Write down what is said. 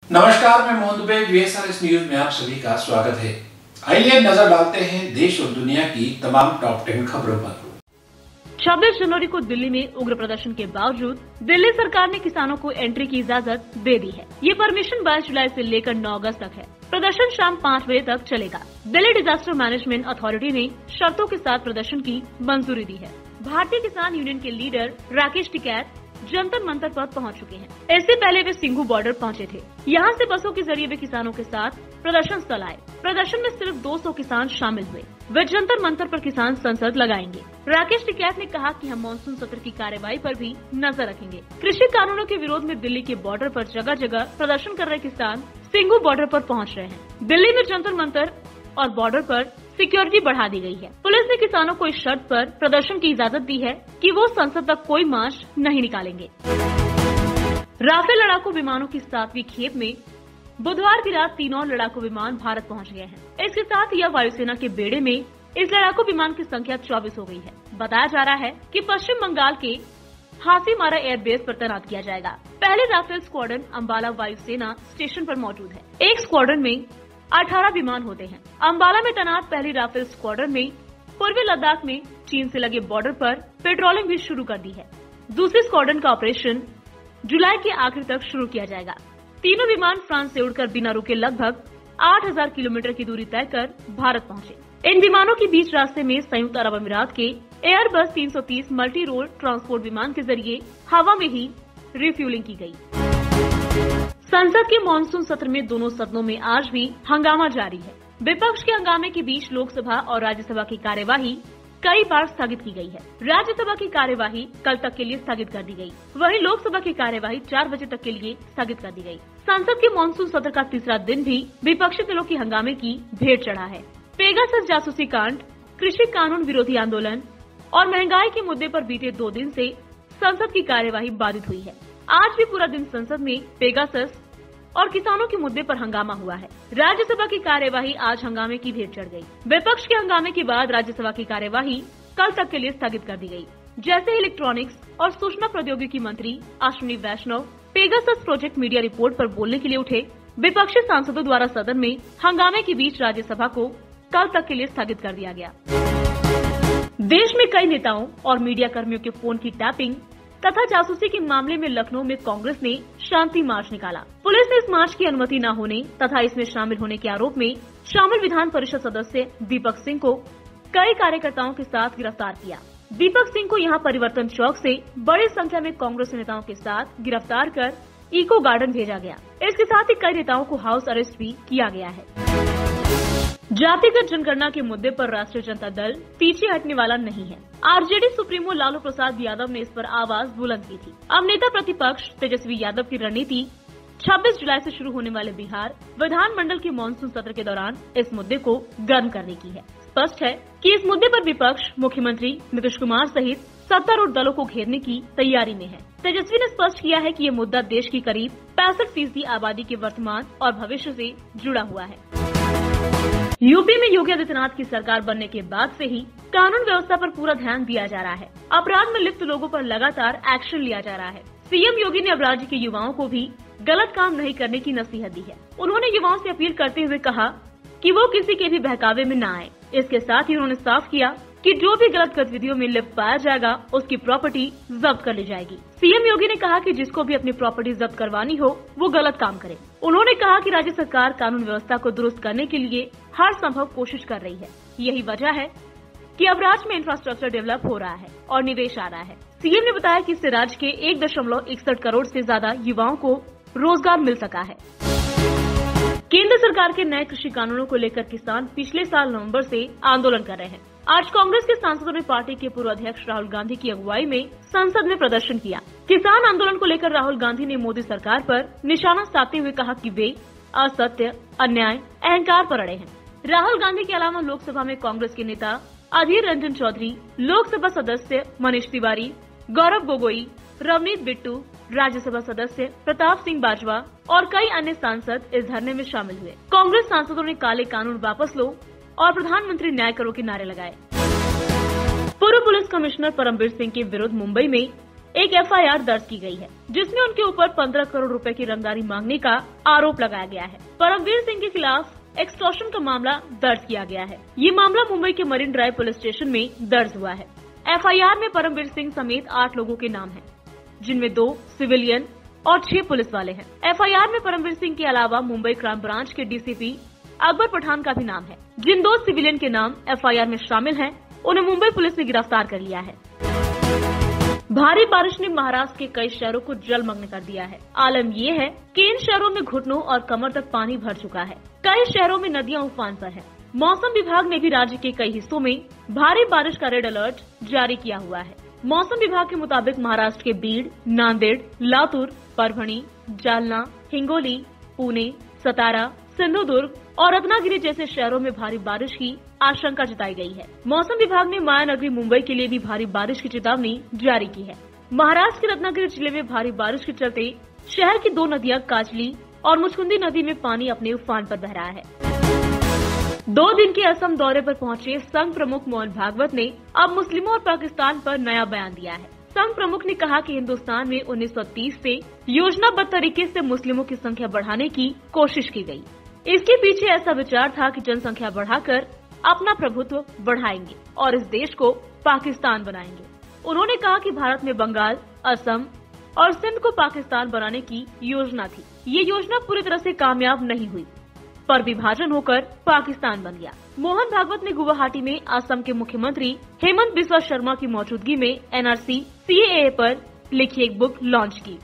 नमस्कार, मैं Mohan Dubey. VSRS news में आप सभी का स्वागत है। आइए नजर डालते हैं देश और दुनिया की तमाम टॉप 10 खबरों पर। 26 जनवरी को दिल्ली में उग्र प्रदर्शन के बावजूद दिल्ली सरकार ने किसानों को एंट्री की इजाजत दे दी है। ये परमिशन 22 जुलाई से लेकर 9 अगस्त तक है। प्रदर्शन शाम 5 बजे तक चलेगा। दिल्ली डिजास्टर मैनेजमेंट अथॉरिटी ने शर्तों के साथ प्रदर्शन की मंजूरी दी है। भारतीय किसान यूनियन के लीडर राकेश टिकैत जंतर मंतर पर पहुंच चुके हैं। इससे पहले वे सिंघू बॉर्डर पहुंचे थे। यहां से बसों के जरिए वे किसानों के साथ प्रदर्शन स्थल आए। प्रदर्शन में सिर्फ 200 किसान शामिल हुए। वे जंतर मंतर पर किसान संसद लगाएंगे। राकेश टिकैत ने कहा कि हम मानसून सत्र की कार्यवाही पर भी नजर रखेंगे। कृषि कानूनों के विरोध में दिल्ली के बॉर्डर पर जगह जगह प्रदर्शन कर रहे किसान सिंघू बॉर्डर पर पहुंच रहे हैं। दिल्ली में जंतर मंतर और बॉर्डर पर सिक्योरिटी बढ़ा दी गई है। पुलिस ने किसानों को इस शर्त पर प्रदर्शन की इजाजत दी है कि वो संसद तक कोई मार्च नहीं निकालेंगे। राफेल लड़ाकू विमानों की 7वीं खेप में बुधवार की रात 3 और लड़ाकू विमान भारत पहुंच गए हैं। इसके साथ ही वायुसेना के बेड़े में इस लड़ाकू विमान की संख्या 24 हो गई है। बताया जा रहा है कि पश्चिम बंगाल के हासीमारा एयरबेस पर तैनात किया जाएगा। पहले राफेल स्क्वाड्रन अम्बाला वायुसेना स्टेशन पर मौजूद है। एक स्क्वाड्रन में 18 विमान होते हैं। अम्बाला में तैनात पहली राफेल स्क्वाड्रन में पूर्वी लद्दाख में चीन से लगे बॉर्डर पर पेट्रोलिंग भी शुरू कर दी है। दूसरी स्क्वाड्रन का ऑपरेशन जुलाई के आखिर तक शुरू किया जाएगा। तीनों विमान फ्रांस से उड़कर बिना रुके लगभग 8000 किलोमीटर की दूरी तय कर भारत पहुंचे। इन विमानों के बीच रास्ते में संयुक्त अरब अमीरात के एयरबस 330 मल्टी रोल ट्रांसपोर्ट विमान के जरिए हवा में ही रिफ्यूलिंग की गयी। संसद के मानसून सत्र में दोनों सदनों में आज भी हंगामा जारी है। विपक्ष के हंगामे के बीच लोकसभा और राज्यसभा की कार्यवाही कई बार स्थगित की गई है। राज्यसभा की कार्यवाही कल तक के लिए स्थगित कर दी गई। वहीं लोकसभा की कार्यवाही 4 बजे तक के लिए स्थगित कर दी गई। संसद के मानसून सत्र का तीसरा दिन भी विपक्षी दलों की हंगामे की भेंट चढ़ा है। पेगासस जासूसी कांड, कृषि कानून विरोधी आंदोलन और महंगाई के मुद्दे पर बीते 2 दिन से संसद की कार्यवाही बाधित हुई है। आज भी पूरा दिन संसद में पेगासस और किसानों के मुद्दे पर हंगामा हुआ है। राज्यसभा की कार्यवाही आज हंगामे की भेंट चढ़ गई। विपक्ष के हंगामे के बाद राज्यसभा की कार्यवाही कल तक के लिए स्थगित कर दी गई। जैसे इलेक्ट्रॉनिक्स और सूचना प्रौद्योगिकी मंत्री अश्विनी वैष्णव पेगासस प्रोजेक्ट मीडिया रिपोर्ट पर बोलने के लिए उठे। विपक्षी सांसदों द्वारा सदन में हंगामे के बीच राज्यसभा को कल तक के लिए स्थगित कर दिया गया। देश में कई नेताओं और मीडिया कर्मियों के फोन की टैपिंग तथा जासूसी के मामले में लखनऊ में कांग्रेस ने शांति मार्च निकाला। पुलिस ने इस मार्च की अनुमति न होने तथा इसमें शामिल होने के आरोप में शामिल विधान परिषद सदस्य दीपक सिंह को कई कार्यकर्ताओं के साथ गिरफ्तार किया। दीपक सिंह को यहां परिवर्तन चौक से बड़ी संख्या में कांग्रेस नेताओं के साथ गिरफ्तार कर इको गार्डन भेजा गया। इसके साथ ही कई नेताओं को हाउस अरेस्ट भी किया गया है। जातिगत जनगणना के मुद्दे पर राष्ट्रीय जनता दल पीछे हटने वाला नहीं है। आरजेडी सुप्रीमो लालू प्रसाद यादव ने इस पर आवाज बुलंद की थी। अब नेता प्रतिपक्ष तेजस्वी यादव की रणनीति 26 जुलाई से शुरू होने वाले बिहार विधानमंडल के मानसून सत्र के दौरान इस मुद्दे को गर्म करने की है। स्पष्ट है कि इस मुद्दे पर विपक्ष मुख्यमंत्री नीतीश कुमार सहित सत्तारूढ़ दलों को घेरने की तैयारी में है। तेजस्वी ने स्पष्ट किया है कि ये मुद्दा देश की करीब 65% आबादी के वर्तमान और भविष्य से जुड़ा हुआ है। यूपी में योगी आदित्यनाथ की सरकार बनने के बाद से ही कानून व्यवस्था पर पूरा ध्यान दिया जा रहा है। अपराध में लिप्त लोगों पर लगातार एक्शन लिया जा रहा है। सीएम योगी ने अब राज्य के युवाओं को भी गलत काम नहीं करने की नसीहत दी है। उन्होंने युवाओं से अपील करते हुए कहा कि वो किसी के भी बहकावे में न आए। इसके साथ ही उन्होंने साफ किया कि जो भी गलत गतिविधियों में लिप्त पाया जाएगा उसकी प्रॉपर्टी जब्त कर ली जाएगी। सीएम योगी ने कहा कि जिसको भी अपनी प्रॉपर्टी जब्त करवानी हो वो गलत काम करे। उन्होंने कहा कि राज्य सरकार कानून व्यवस्था को दुरुस्त करने के लिए हर संभव कोशिश कर रही है। यही वजह है कि अब राज्य में इंफ्रास्ट्रक्चर डेवलप हो रहा है और निवेश आ रहा है। सीएम ने बताया कि इससे राज्य के 1.61 करोड़ से ज्यादा युवाओं को रोजगार मिल सका है। केंद्र सरकार के नए कृषि कानूनों को लेकर किसान पिछले साल नवंबर से आंदोलन कर रहे हैं। आज कांग्रेस के सांसदों ने पार्टी के पूर्व अध्यक्ष राहुल गांधी की अगुवाई में संसद में प्रदर्शन किया। किसान आंदोलन को लेकर राहुल गांधी ने मोदी सरकार पर निशाना साधते हुए कहा कि वे असत्य, अन्याय, अहंकार पर अड़े हैं। राहुल गांधी के अलावा लोकसभा में कांग्रेस के नेता अधीर रंजन चौधरी, लोकसभा सदस्य मनीष तिवारी, गौरव गोगोई, रवनीत बिट्टू, राज्यसभा सदस्य प्रताप सिंह बाजवा और कई अन्य सांसद इस धरने में शामिल हुए। कांग्रेस सांसदों ने काले कानून वापस लो और प्रधानमंत्री न्याय करो के नारे लगाए। पूर्व पुलिस कमिश्नर परमवीर सिंह के विरुद्ध मुंबई में एक FIR दर्ज की गई है, जिसमें उनके ऊपर 15 करोड़ रुपए की रंगदारी मांगने का आरोप लगाया गया है। परमवीर सिंह के खिलाफ एक्सटॉर्शन का मामला दर्ज किया गया है। ये मामला मुंबई के मरीन ड्राइव पुलिस स्टेशन में दर्ज हुआ है। FIR में परमवीर सिंह समेत 8 लोगों के नाम हैं, जिनमें 2 सिविलियन और 6 पुलिस वाले हैं। FIR में परमवीर सिंह के अलावा मुंबई क्राइम ब्रांच के DCP अकबर पठान का भी नाम है। जिन 2 सिविलियन के नाम FIR में शामिल हैं, उन्हें मुंबई पुलिस ने गिरफ्तार कर लिया है। भारी बारिश ने महाराष्ट्र के कई शहरों को जलमग्न कर दिया है। आलम ये है कि इन शहरों में घुटनों और कमर तक पानी भर चुका है। कई शहरों में नदियां उफान पर हैं। मौसम विभाग ने भी राज्य के कई हिस्सों में भारी बारिश का रेड अलर्ट जारी किया हुआ है। मौसम विभाग के मुताबिक महाराष्ट्र के बीड, नांदेड़, लातूर, परभणी, जालना, हिंगोली, पुणे, सतारा, सिंधुदुर्ग और रत्नागिरी जैसे शहरों में भारी बारिश की आशंका जताई गई है। मौसम विभाग ने मायानगरी मुंबई के लिए भी भारी बारिश की चेतावनी जारी की है। महाराष्ट्र के रत्नागिरी जिले में भारी बारिश के चलते शहर की 2 नदियां काचली और मुचकुंदी नदी में पानी अपने उफान पर बह रहा है। 2 दिन के असम दौरे पर पहुंचे संघ प्रमुख मोहन भागवत ने अब मुस्लिमों और पाकिस्तान पर नया बयान दिया है। संघ प्रमुख ने कहा कि हिंदुस्तान में 1930 से योजनाबद्ध तरीके से मुस्लिमों की संख्या बढ़ाने की कोशिश की गई। इसके पीछे ऐसा विचार था कि जनसंख्या बढ़ाकर अपना प्रभुत्व बढ़ाएंगे और इस देश को पाकिस्तान बनाएंगे। उन्होंने कहा कि भारत में बंगाल, असम और सिंध को पाकिस्तान बनाने की योजना थी। ये योजना पूरी तरह से कामयाब नहीं हुई, पर विभाजन होकर पाकिस्तान बन गया। मोहन भागवत ने गुवाहाटी में असम के मुख्यमंत्री हेमंत बिस्वा शर्मा की मौजूदगी में NRC CAA पर लिखी एक बुक लॉन्च की।